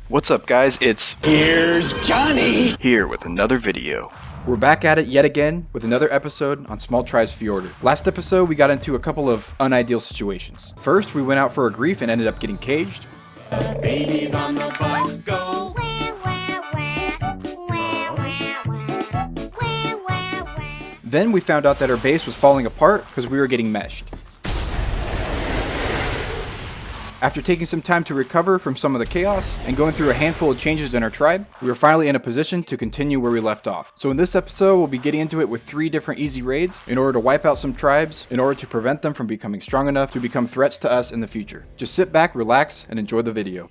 What's up guys, Here's Johnny! here with another video. We're back at it yet again with another episode on Small Tribes Fjordur. Last episode we got into a couple of unideal situations. First we went out for a grief and ended up getting caged. The babies on the bus go. Then we found out that our base was falling apart because we were getting meshed. After taking some time to recover from some of the chaos and going through a handful of changes in our tribe, we were finally in a position to continue where we left off. So in this episode, we'll be getting into it with 3 different easy raids in order to wipe out some tribes in order to prevent them from becoming strong enough to become threats to us in the future. Just sit back, relax, and enjoy the video.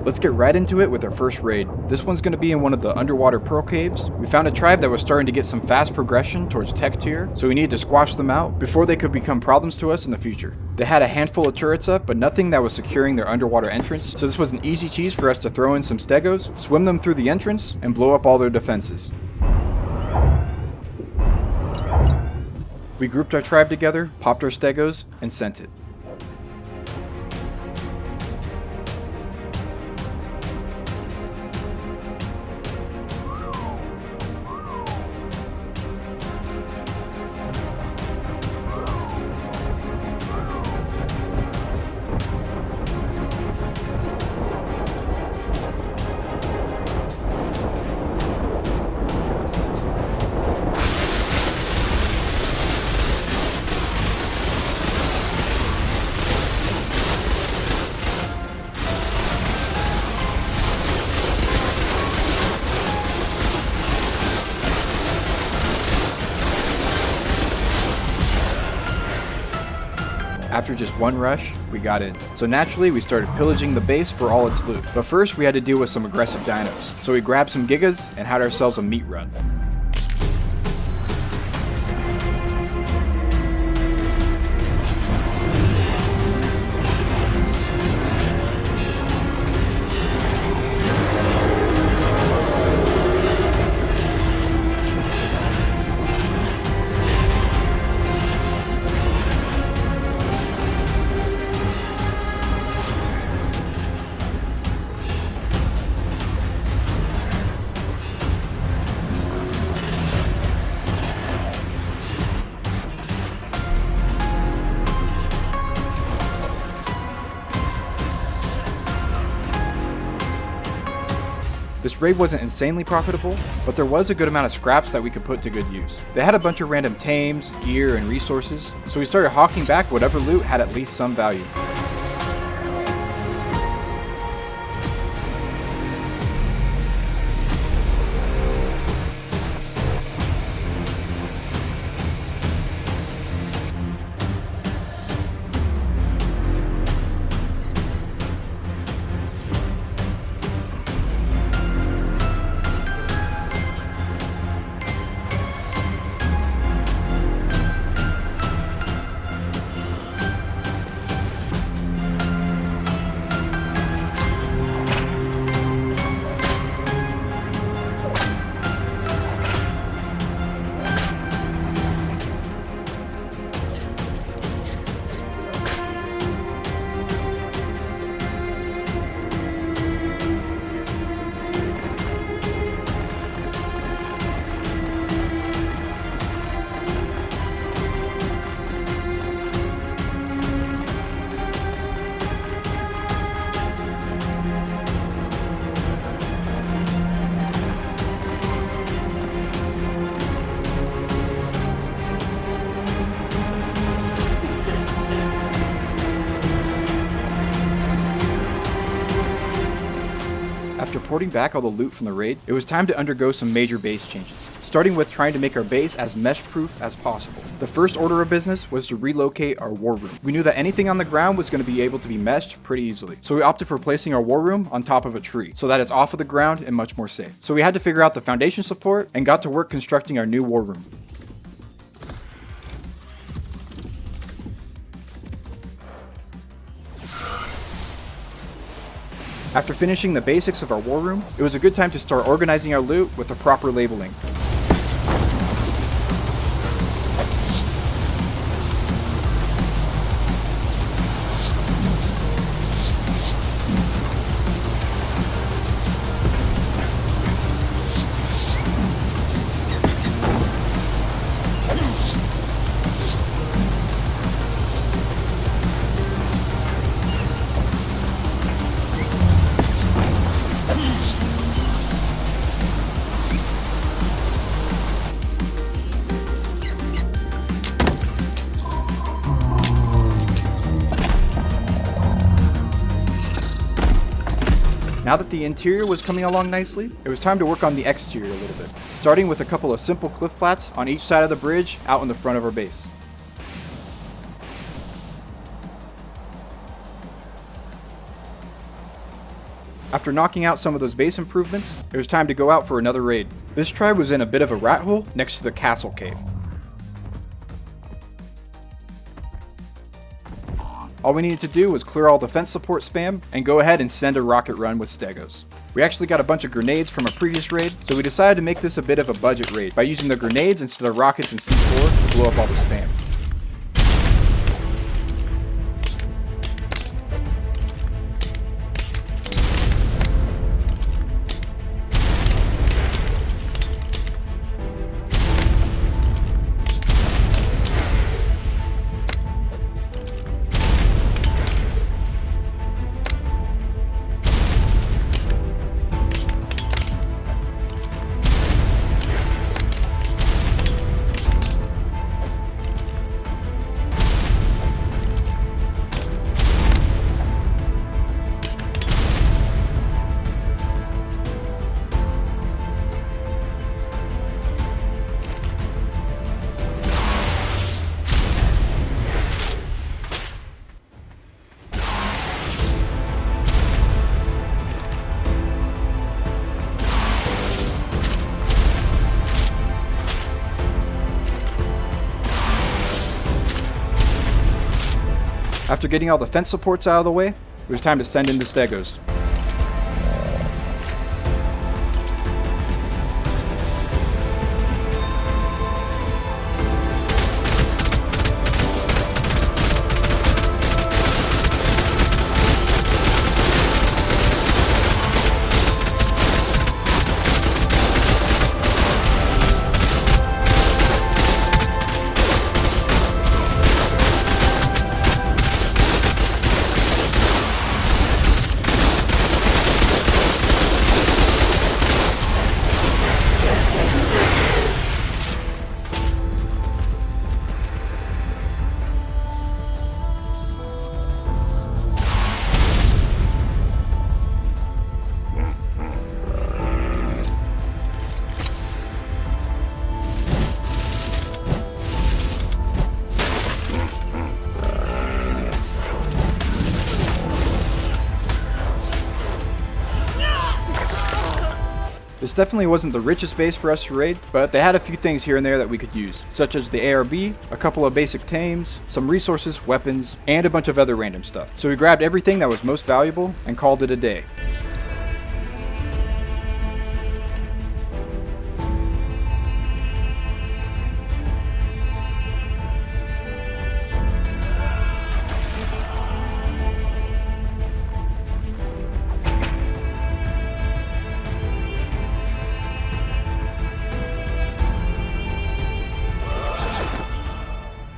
Let's get right into it with our first raid. This one's going to be in one of the underwater pearl caves. We found a tribe that was starting to get some fast progression towards tech tier, so we needed to squash them out before they could become problems to us in the future. They had a handful of turrets up, but nothing that was securing their underwater entrance, so this was an easy cheese for us to throw in some Stegos, swim them through the entrance, and blow up all their defenses. We grouped our tribe together, popped our Stegos, and sent it. After just one rush, we got in. So naturally, we started pillaging the base for all its loot. But first, we had to deal with some aggressive dinos. So we grabbed some gigas and had ourselves a meat run. This raid wasn't insanely profitable, but there was a good amount of scraps that we could put to good use. They had a bunch of random tames, gear, and resources, so we started hawking back whatever loot had at least some value. After porting back all the loot from the raid, it was time to undergo some major base changes, starting with trying to make our base as mesh-proof as possible. The first order of business was to relocate our war room. We knew that anything on the ground was going to be able to be meshed pretty easily, so we opted for placing our war room on top of a tree, so that it's off of the ground and much more safe. So we had to figure out the foundation support and got to work constructing our new war room. After finishing the basics of our war room, it was a good time to start organizing our loot with the proper labeling. Now that the interior was coming along nicely, it was time to work on the exterior a little bit, starting with a couple of simple cliff plats on each side of the bridge out in the front of our base. After knocking out some of those base improvements, it was time to go out for another raid. This tribe was in a bit of a rat hole next to the castle cave. All we needed to do was clear all the fence support spam and go ahead and send a rocket run with Stegos. We actually got a bunch of grenades from a previous raid, so we decided to make this a bit of a budget raid by using the grenades instead of rockets and C4 to blow up all the spam. After getting all the fence supports out of the way, it was time to send in the Stegos. This definitely wasn't the richest base for us to raid, but they had a few things here and there that we could use, such as the ARB, a couple of basic tames, some resources, weapons, and a bunch of other random stuff. So we grabbed everything that was most valuable and called it a day.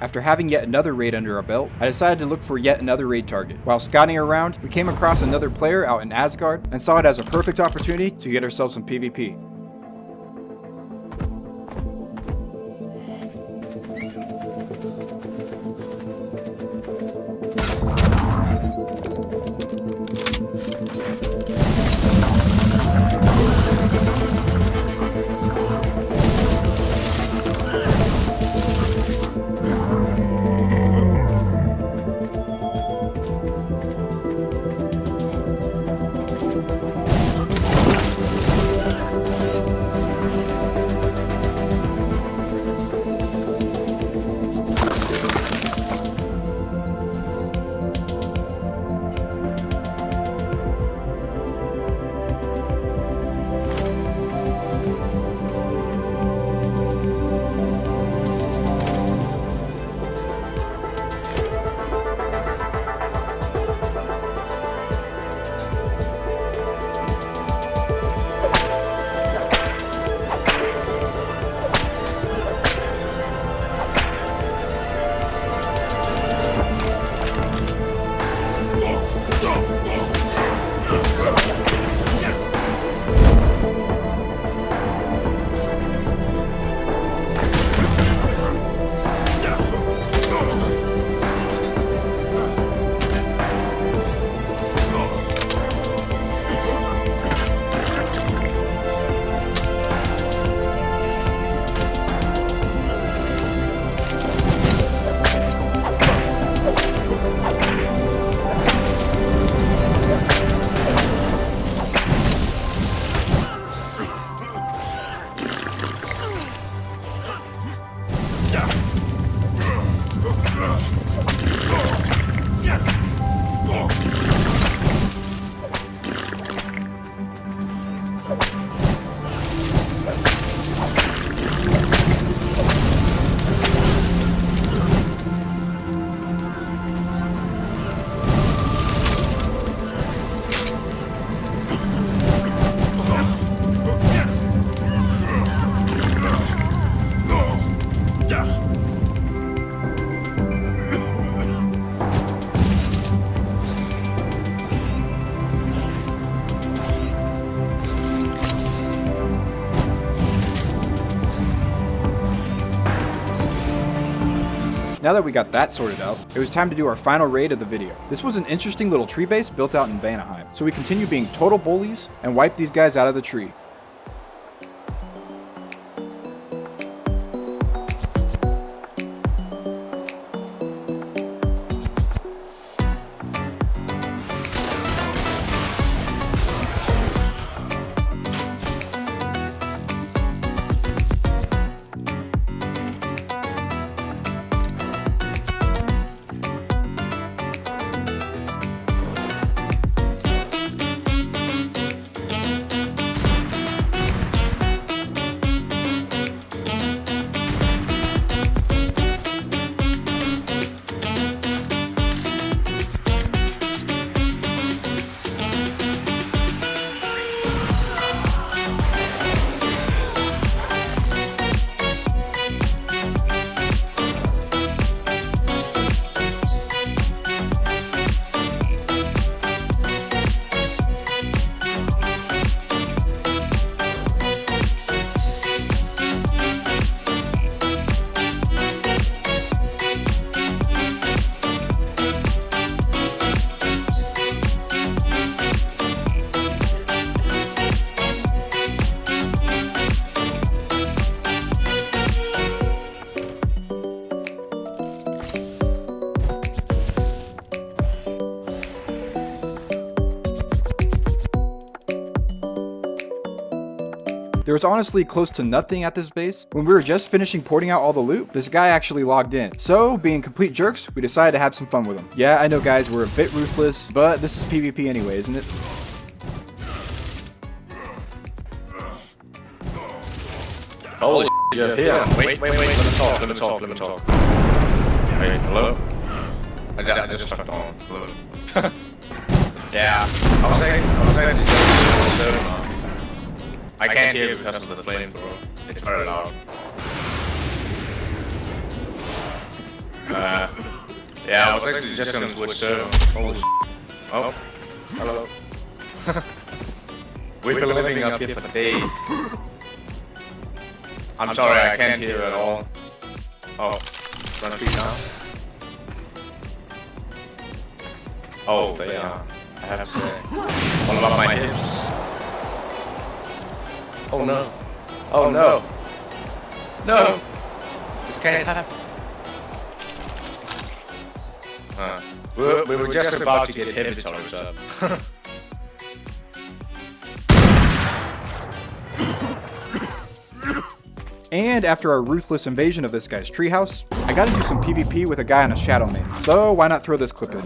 After having yet another raid under our belt, I decided to look for yet another raid target. While scouting around, we came across another player out in Asgard and saw it as a perfect opportunity to get ourselves some PvP. Now that we got that sorted out, it was time to do our final raid of the video. This was an interesting little tree base built out in Vanaheim, so we continue being total bullies and wipe these guys out of the tree. There was honestly close to nothing at this base. When we were just finishing porting out all the loot, this guy actually logged in. So, being complete jerks, we decided to have some fun with him. Yeah, I know guys, we're a bit ruthless, but this is PvP anyway, isn't it? Holy shit, yeah. Wait, let me talk. Hey, hello? I just fucked on. Hello. Yeah, I was saying I can't hear because of the flamethrower. It's very loud. Yeah, I was actually just gonna switch server. Holy shit. Oh, hello. We've been living up here for days. I'm sorry, I can't hear at all. Oh, run feet now. Oh, they are. I have to say. What about my hips? Oh no. Oh no. No! This can't happen. We were just about to get heavy charged up. And after our ruthless invasion of this guy's treehouse, I gotta do some PvP with a guy on a shadow main. So why not throw this clip in?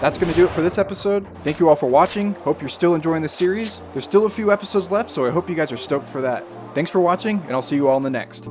That's going to do it for this episode. Thank you all for watching. Hope you're still enjoying the series. There's still a few episodes left, so I hope you guys are stoked for that. Thanks for watching, and I'll see you all in the next.